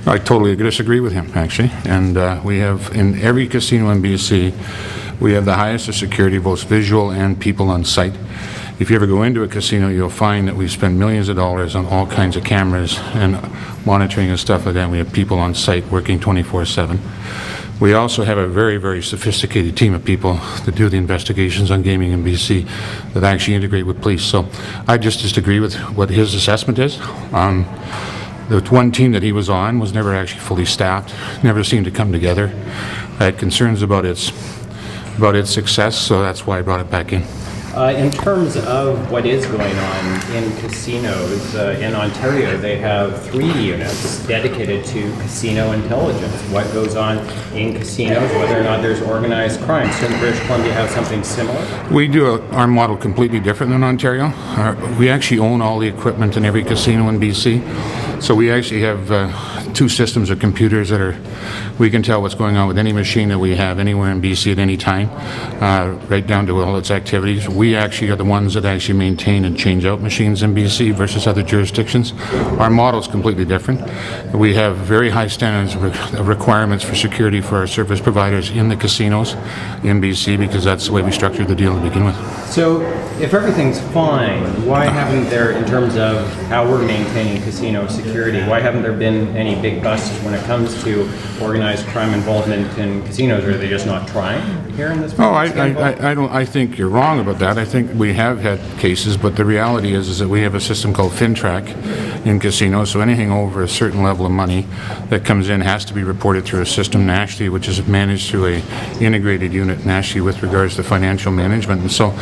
I totally disagree with him, actually. And we have, in every casino in BC, we have the highest of security, both visual and people on site. If you ever go into a casino, you'll find that we spend millions of dollars on all kinds of cameras and monitoring and stuff like that. We have people on site working 24/7. We also have a very, very sophisticated team of people that do the investigations on gaming in BC that actually integrate with police. So I just disagree with what his assessment is. The one team that he was on was never actually fully staffed, never seemed to come together. I had concerns about its success, so that's why I brought it back in. In terms of what is going on in casinos, in Ontario, they have 3 units dedicated to casino intelligence. What goes on in casinos, whether or not there's organized crime. Shouldn't British Columbia have something similar? We do our model completely different than Ontario. We actually own all the equipment in every casino in BC. So we actually have 2 systems of computers that we can tell what's going on with any machine that we have anywhere in BC at any time, right down to all its activities. We actually are the ones that actually maintain and change out machines in BC versus other jurisdictions. Our model is completely different. We have very high standards of requirements for security for our service providers in the casinos in BC because that's the way we structured the deal to begin with. So if everything's fine, why haven't there, in terms of how we're maintaining casino security, why haven't there been any big busts when it comes to organized crime involvement in casinos? Are they just not trying here in this? Oh, I think you're wrong about that. I think we have had cases, but the reality is that we have a system called FinTrack in casinos, so anything over a certain level of money that comes in has to be reported through a system nationally, which is managed through a integrated unit nationally with regards to financial management. And so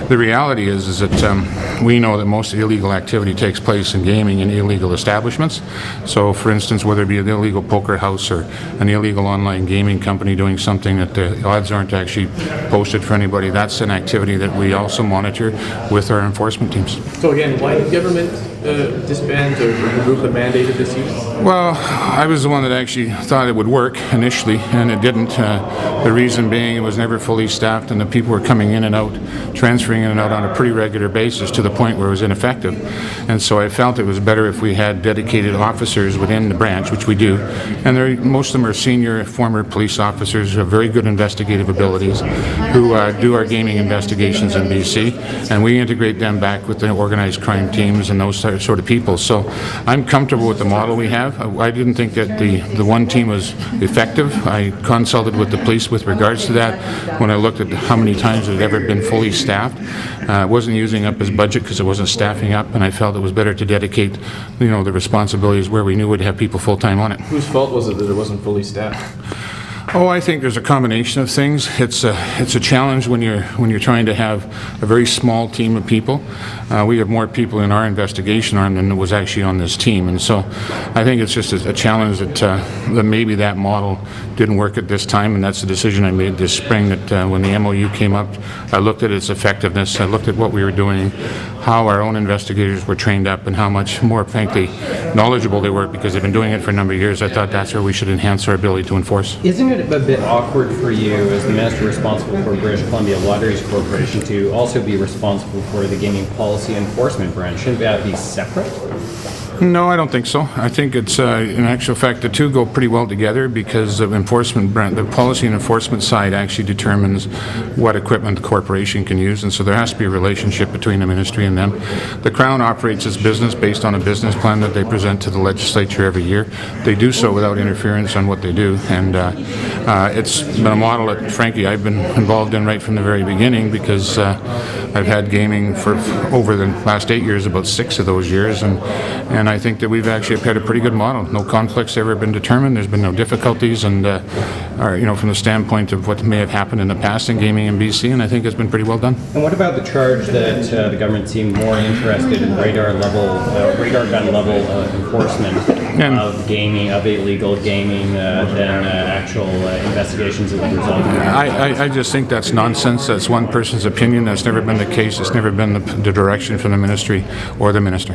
the reality is that we know that most illegal activity takes place in gaming in illegal establishments. So for instance, whether it be an illegal poker house or an illegal online gaming company doing something that the odds aren't actually posted for anybody, that's an activity that we also monitor with our enforcement teams. So again, why did government disband or remove the mandate of this use? Well, I was the one that actually thought it would work initially, and it didn't. The reason being it was never fully staffed, and the people were coming in and out, transferring in and out on a pretty regular basis to the point where it was ineffective. And so I felt it was better if we had dedicated officers within the branch, which we do. And most of them are senior former police officers who have very good investigative abilities, who do our gaming investigations in BC, and we integrate them back with the organized crime teams and those sort of people. So I'm comfortable with the model we have. I didn't think that the one team was effective. I consulted with the police with regards to that when I looked at how many times it had ever been fully staffed. It wasn't using up his budget because it wasn't staffing up, and I felt it was better to dedicate, the responsibilities where we knew we'd have people full-time on it. Whose fault was it that it wasn't fully staffed? Oh, I think there's a combination of things. It's a challenge when you're trying to have a very small team of people. We have more people in our investigation arm than was actually on this team, and so I think it's just a challenge that maybe that model didn't work at this time, and that's the decision I made this spring. That when the MOU came up, I looked at its effectiveness. I looked at what we were doing, how our own investigators were trained up, and how much more, frankly, knowledgeable they were because they've been doing it for a number of years. I thought that's where we should enhance our ability to enforce. Isn't it a bit awkward for you as the minister responsible for British Columbia Lotteries Corporation to also be responsible for the gaming policy enforcement branch? Shouldn't that be separate? No, I don't think so. I think it's, in actual fact, the two go pretty well together because the policy and enforcement side actually determines what equipment the corporation can use, and so there has to be a relationship between the ministry and them. The Crown operates its business based on a business plan that they present to the legislature every year. They do so without interference on what they do, and it's been a model that, frankly, I've been involved in right from the very beginning because I've had gaming for over the last 8 years, about 6 of those years, and I think that we've actually had a pretty good model. No conflicts ever been determined. There's been no difficulties, and from the standpoint of what may have happened in the past in gaming in BC, and I think it's been pretty well done. And what about the charge that the government seemed more interested in radar gun level enforcement of gaming, of illegal gaming, than actual investigations that would result in that? I just think that's nonsense. That's one person's opinion. That's never been the case. It's never been the direction from the ministry or the minister.